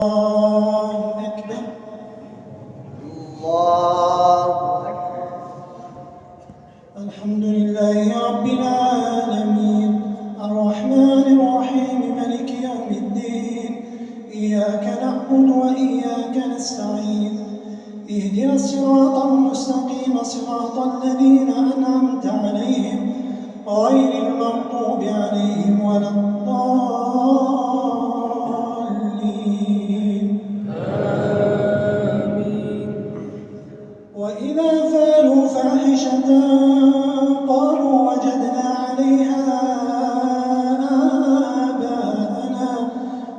الله أكبر. الله أكبر. الحمد لله رب العالمين الرحمن الرحيم مالك يوم الدين إياك نعبد وإياك نستعين اهدنا الصراط المستقيم صراط الذين أنعمت عليهم غير المغضوب عليهم ولا الضالين آمين. وإذا فعلوا فاحشة قالوا وجدنا عليها آباءنا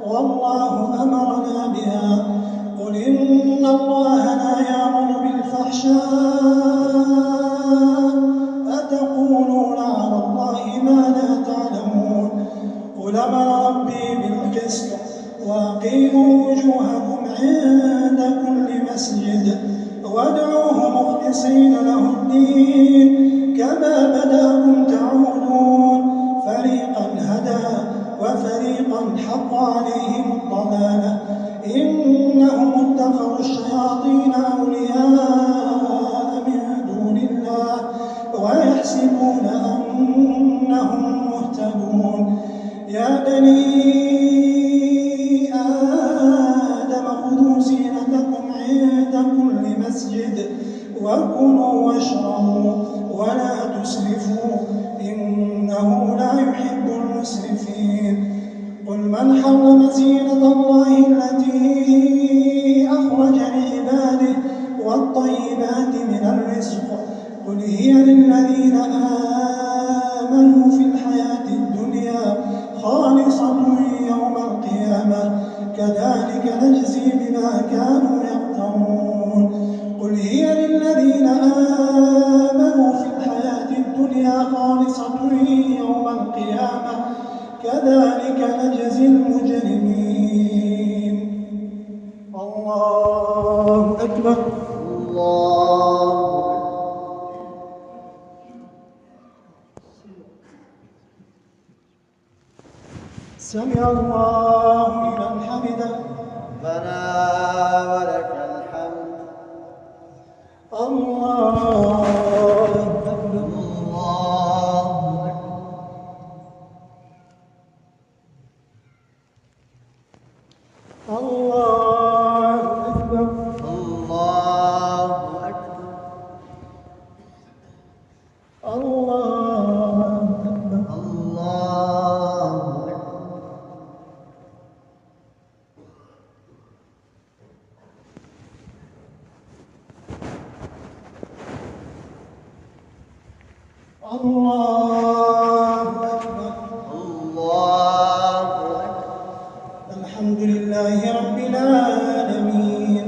والله أمرنا بها قل إن الله لا يأمر بالفحشاء أتقولون على الله ما لا تعلمون قل أمر ربي بالقسط وأقيموا وجوهكم عند كل مسجد وادعوه مخلصين له الدين كما بدأكم تعودون فريقا هدى وفريقا حق عليهم الضلالة إنهم اتخذوا الشياطين أولياء من دون الله ويحسبون أنهم مهتدون يا بني آدم خذوا زينتكم عند كل مسجد وكلوا واشربوا ولا تسرفوا إنه لا يحب المسرفين قل من حرم زينة الله التي أخرج لعباده والطيبات من الرزق قل هي للذين آمنوا في الحياة الدنيا خالصة يوم القيامة كذلك نجزي بما كانوا يفترون قل هي للذين آمنوا في الحياة الدنيا خالصة يوم القيامة كذلك نجزي المجرمين. الله أكبر. الله سمع الله لمن حمده ربنا ولك الحمد. الله أكبر. الله أكبر. الله أكبر. الله أكبر. الله أكبر. الله أكبر. الله أكبر. الحمد لله رب العالمين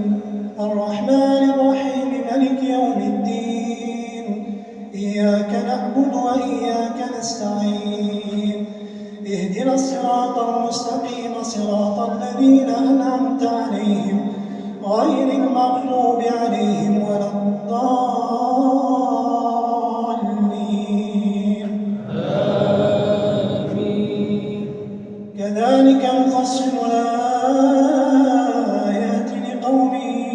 الرحمن الرحيم مالك يوم الدين إياك نعبد وإياك نستعين اهدنا الصراط المستقيم صراط الذين أنعمت عليهم غير المغضوب عليهم ولا الضالين آمين. كذلك نفصل الآيات لقوم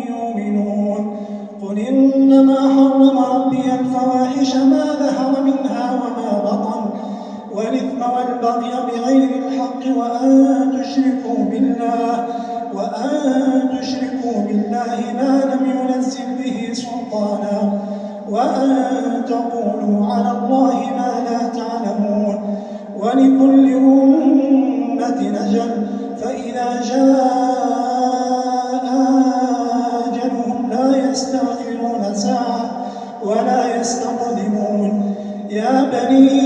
يؤمنون قل إنما حرم ربي الفواحش ما ظهر منها وما بطن والإثم والبغي بغير الحق وأن تشركوا بالله ما لم ينزل به سلطانا وأن تقولوا على الله ما لا تعلمون ولكل أمة أجل فإذا جاء أجلهم لا يستأخرون ساعة ولا يستقدمون يا بني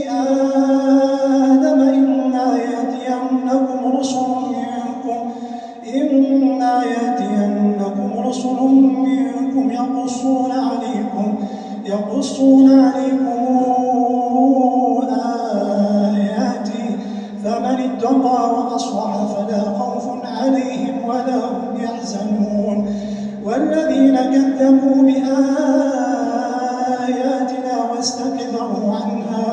آدم إما يأتينكم رسل منكم يقصون عليكم آياتي فمن اتقى وأصلح فلا خوف عليهم ولا هم يحزنون والذين كذبوا بآياتنا واستكبروا عنها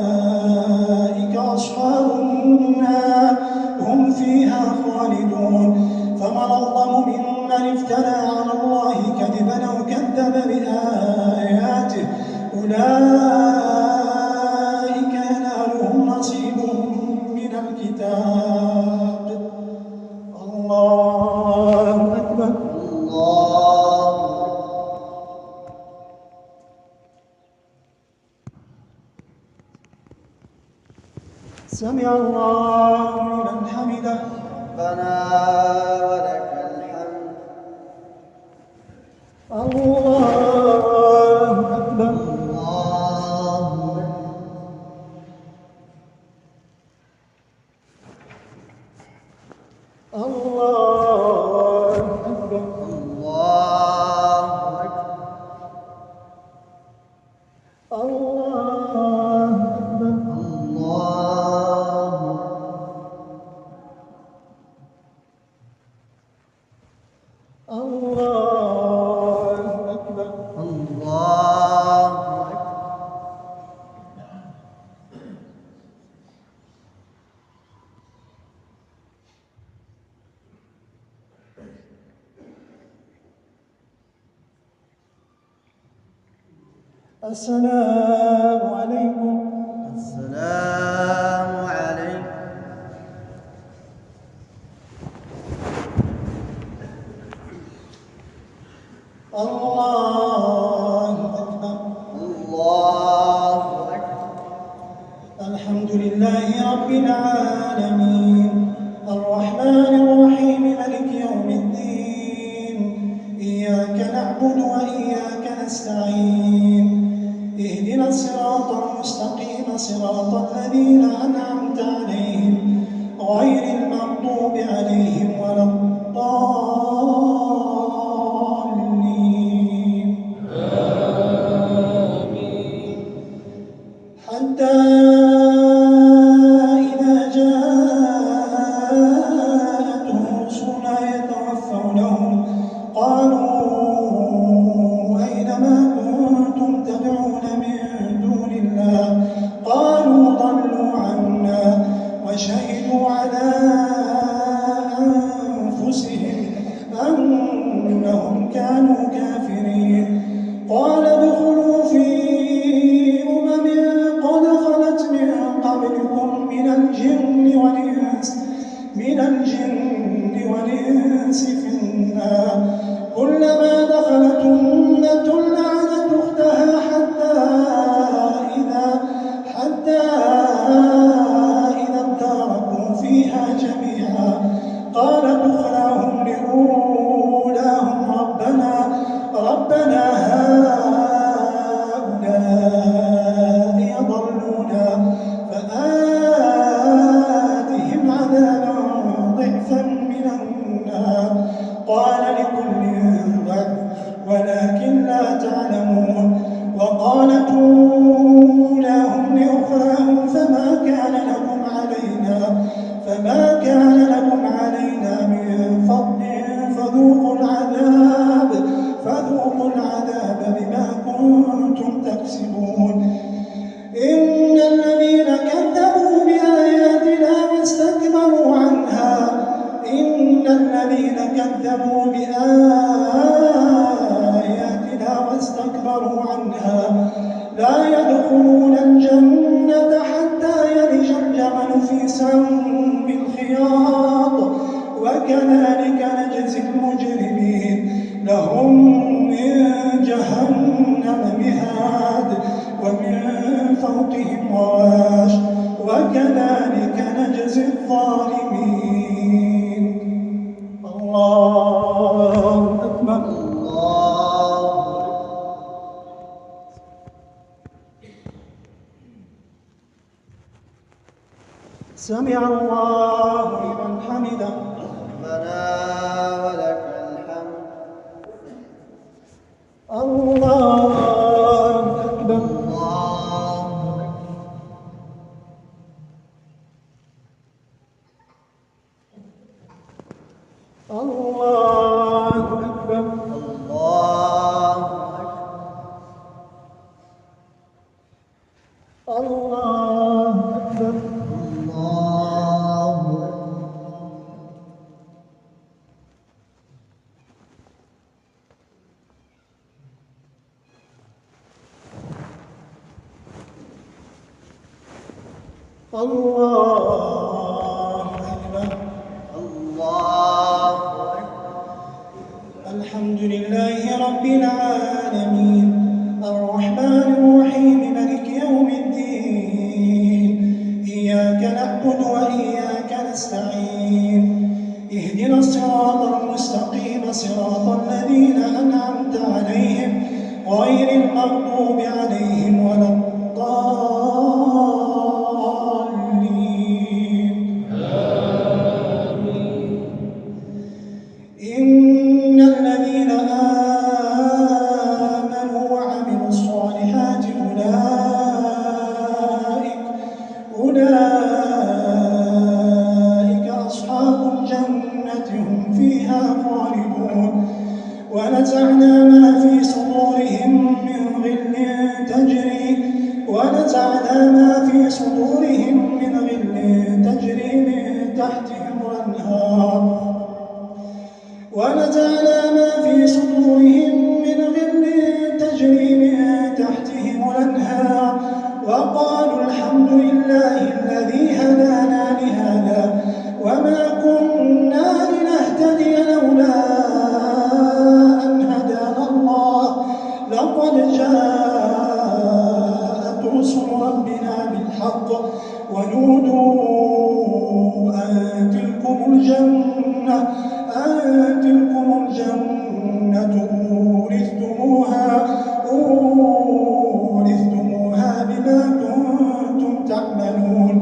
أولئك أصحاب النار ومن أظلم ممن افترى على الله كذبا أو كذب بآياته أولئك ينالهم نصيبهم من الكتاب. الله أكبر. الله سمع الله لمن حمده. ربنا ولك الحمد. الله أكبر. الله الله أكبر. الله أكبر. الله أكبر. الله أكبر. الله أكبر. السلام عليكم. السلام عليكم. الله أكبر. الله أكبر. الحمد لله رب العالمين الرحمن الرحيم مالك يوم الدين إياك نعبد وإياك نستعين اهدنا الصراط المستقيم صراط الذين أنعمت عليهم غير المغضوب عليهم ولا الضالين. حتى إذا جاءتهم رسلنا يتوفونهم قالوا أين ما كنتم تدعون من دون الله قالوا ضلوا عنا وشهدوا على أنفسهم أنهم كانوا كافرين. قال ادخلوا في أمم قد خلت من قبلكم من الجن والإنس في النار كلما دخلت أمة لعنت أختها حتى إذا اداركوا فيها جميعا قالت أخراهم لأولاهم ربنا هؤلاء يضلونا فآتهم عذابا ضعفا من النار قال لكل ضعف ولكن لا تعلمون. وقالت أولاهم لأخراهم فما كان لكم علينا من فضل فذوقوا العذاب بما كنتم تكسبون. إن الذين كذبوا بآياتنا واستكبروا عنها لا يدخلون الجنة حتى يلج الجمل في سم الخياط وكذلك نجزي المجرمين. لهم من جهنم مهاد ومن فوقهم غواش وكذلك نجزي الظالمين. الله أكبر. سمع الله لمن حمده. ربنا ولك الحمد. الله أكبر. الله أكبر. الله أكبر. الله أكبر. الله أكبر. الحمد لله رب العالمين الرحمن الرحيم مالك يوم الدين إياك نعبد وإياك نستعين اهدنا الصراط المستقيم صراط الذين أنعمت عليهم غير المغضوب عليهم ولا الضالين آمين. إن الذين آمنوا وعملوا الصالحات أولئك أصحاب الجنة هم فيها خالدون ونزعنا ما في صدورهم من غل تجري من تحتهم الأنهار وقالوا الحمد لله الذي هدانا لهذا وما كنا لنهتدي لولا أن هدانا الله لقد جاءت رسل ربنا بالحق ونودوا أن تلكم الجنة أورثتموها بما كنتم تعملون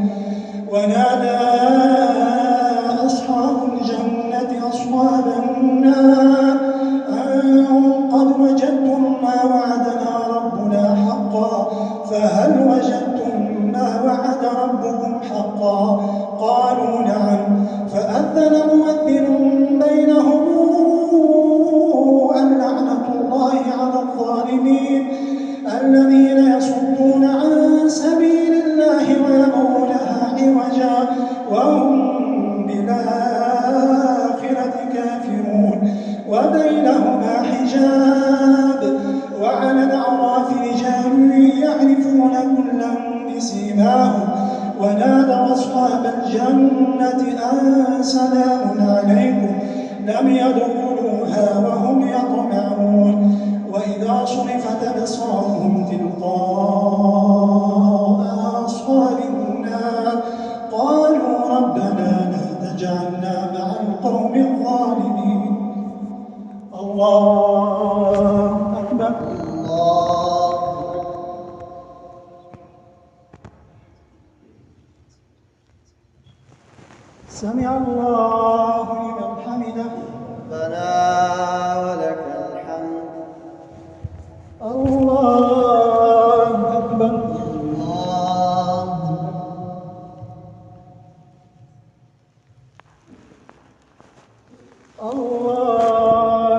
ونادى أصحاب الجنة أصحاب النار أن قد وجدتم ما وعدنا ربنا حقا فهل وجدتم ما وعد ربكم حقا قالوا نعم فأذن مؤذن بينهم أن لعنة الله على الظالمين الذين يصدون عن سبيل الله ويبغونها عوجا وهم بالآخرة كافرون وبينهما حجاب وعلى الأعراف رجال يعرفون كلا بسيماهم ونادوا أصحاب الجنة أن سلام عليكم لم يدخلوها وهم يطمعون وإذا صرفت أبصارهم تلقاء أصحاب النار قالوا ربنا لا تجعلنا مع القوم الظالمين. الله أكبر. الله سمع الله لمن حمده. ربنا ولك الحمد. الله أكبر. الله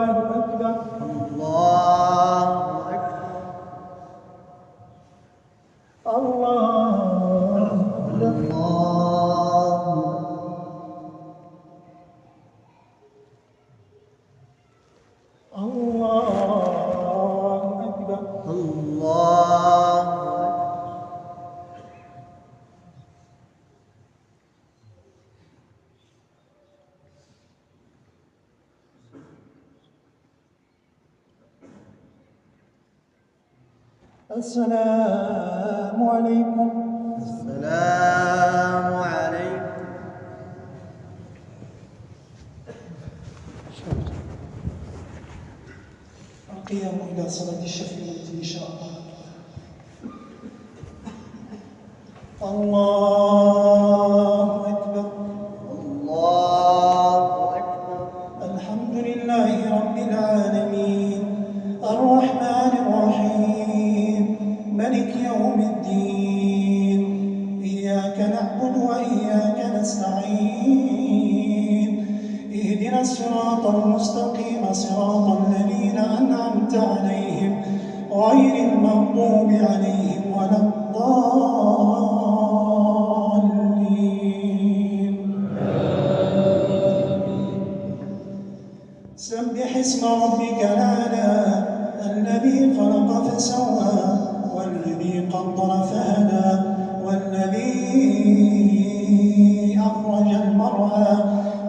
الله أكبر. الله أكبر. الله أكبر. السلام عليكم. السلام عليكم. القيام إلى صلاة الشفيعة إن شاء الله. الله أكبر. الله أكبر. الحمد لله رب العالمين الرحمن الرحيم مالك يوم الدين إياك نعبد وإياك نستعين اهدنا الصراط المستقيم صراط الذين أنعمت عليهم غير المغضوب عليهم ولا الضالين. سبح اسم ربك الأعلى الذي خلق فسوى والذي قدر فهدى والذي المرعى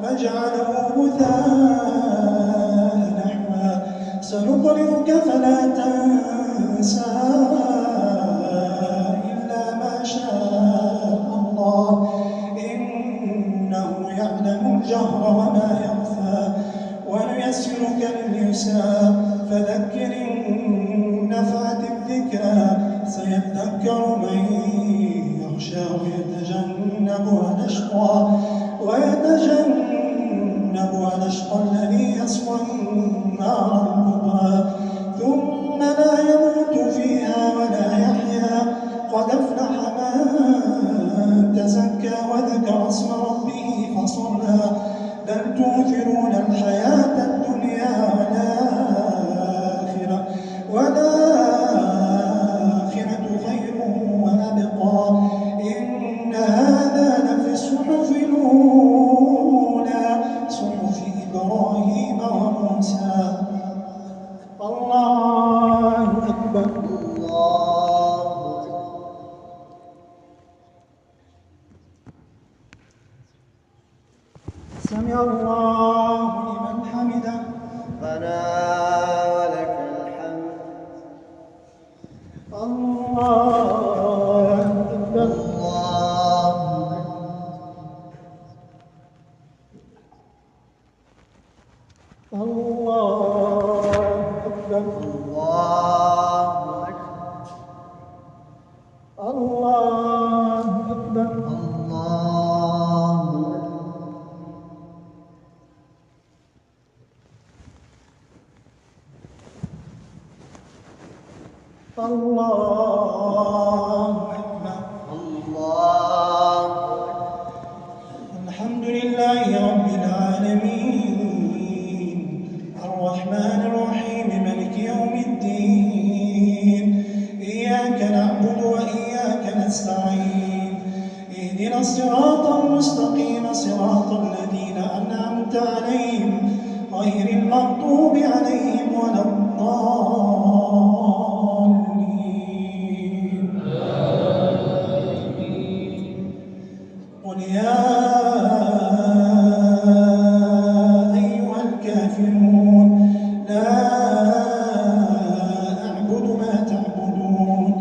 فجعله غثاء نحوا سنقرئك فلا تنسى إلا ما شاء الله إنه يعلم الجهر وما يخفى ونيسرك لليسرى فذكر إن نفعت الذكرى سيذكر من يخشى ويتجنبها الأشقى الذي يصلى النار الكبرى ثم لا يموت فيها ولا يحيا قد أفلح من تزكى وذكر اسم ربه فصلى بل تؤثرون الحياة الدنيا والآخرة خير وأبقى إن هذا لفي الصحف الأولى صحف إبراهيم وموسى الله أكبر سمع الله لمن حمده ربنا ولك الحمد الله أكبر الله أكبر الله أكبر الله أكبر الحمد لله رب العالمين الرحمن الرحيم مالك يوم الدين إياك نعبد وإياك نستعين اهدنا الصراط المستقيم صراط الذين أنعمت عليهم غير المغضوب عليهم ولا الضالين قل يا أيها الكافرون لا أعبد ما تعبدون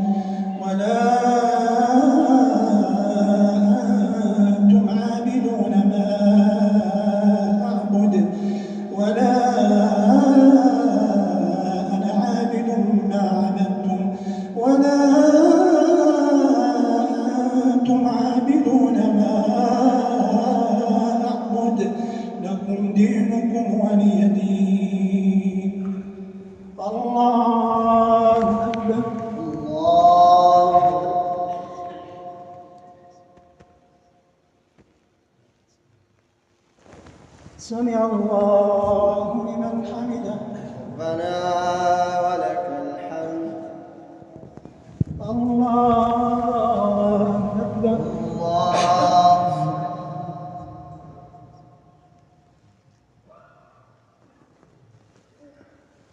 ولا أنتم عابدون ما أعبد ولا أنا عابد ما عبدتم ولا أنتم عابدون ما أعبد لكم دينكم ولي دين الله أكبر سمع الله لمن حمده ربنا ولك الحمد الله أكبر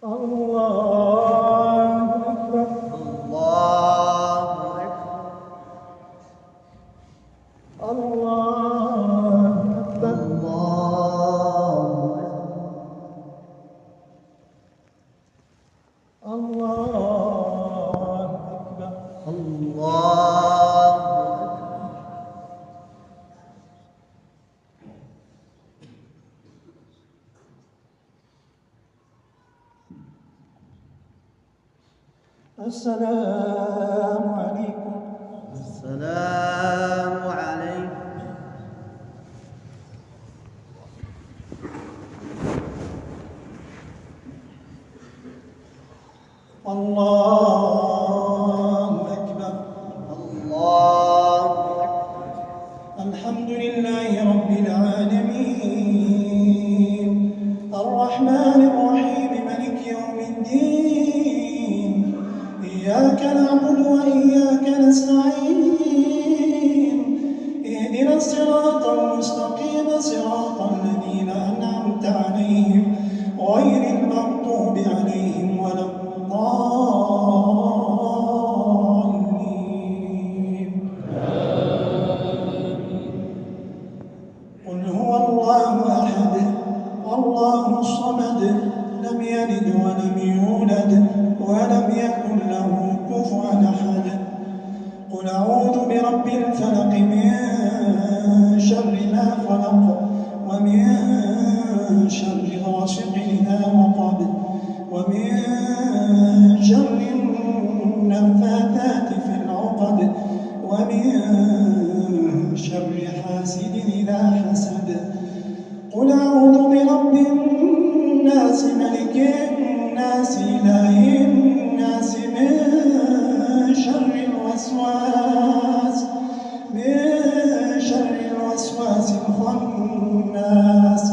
الله أكبر الله أكبر الله أكبر السلام عليكم السلام عليكم الله أكبر الحمد لله رب العالمين الرحمن الرحيم مالك يوم الدين إياك نعبد وإياك نستعين اهدنا الصراط المستقيم صراط الذين أنعمت عليهم غير المغضوب عليهم ولا الضالين قل قل هو الله أحد الله الصمد لم يلد ولم يولد ولم يكن له كفوا أحد قل أعوذ برب الفلق من شر ما خلق ومن شر غاسق إذا وقب ومن شر النفاثات في العقد ومن شر حاسد إذا حسد قل أعوذ برب الناس ملك الناس إله الناس من شر الوسواس الخناس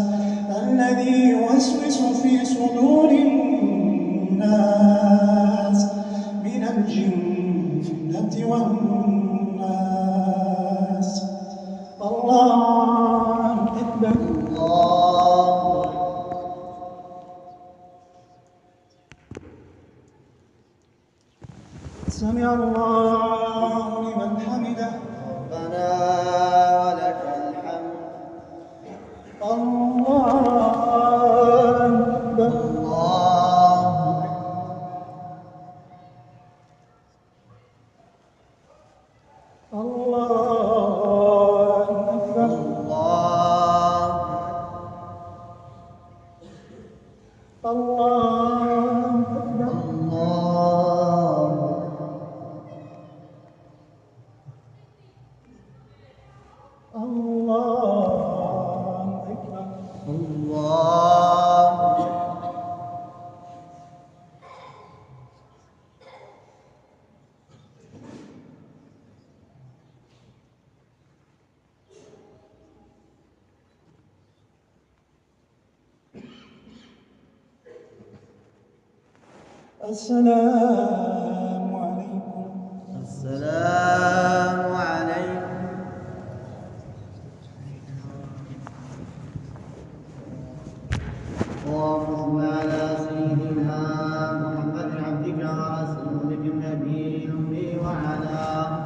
الذي يوسوس في صدور الناس من الجنة والناس الله أكبر سمع الله لمن حمده ربنا ولك الحمد الله أكبر الله أكبر الله أكبر الله أكبر السلام عليكم السلام عليكم اللهم صل على سيدنا محمد عبدك ورسولك النبي الأمي وعلى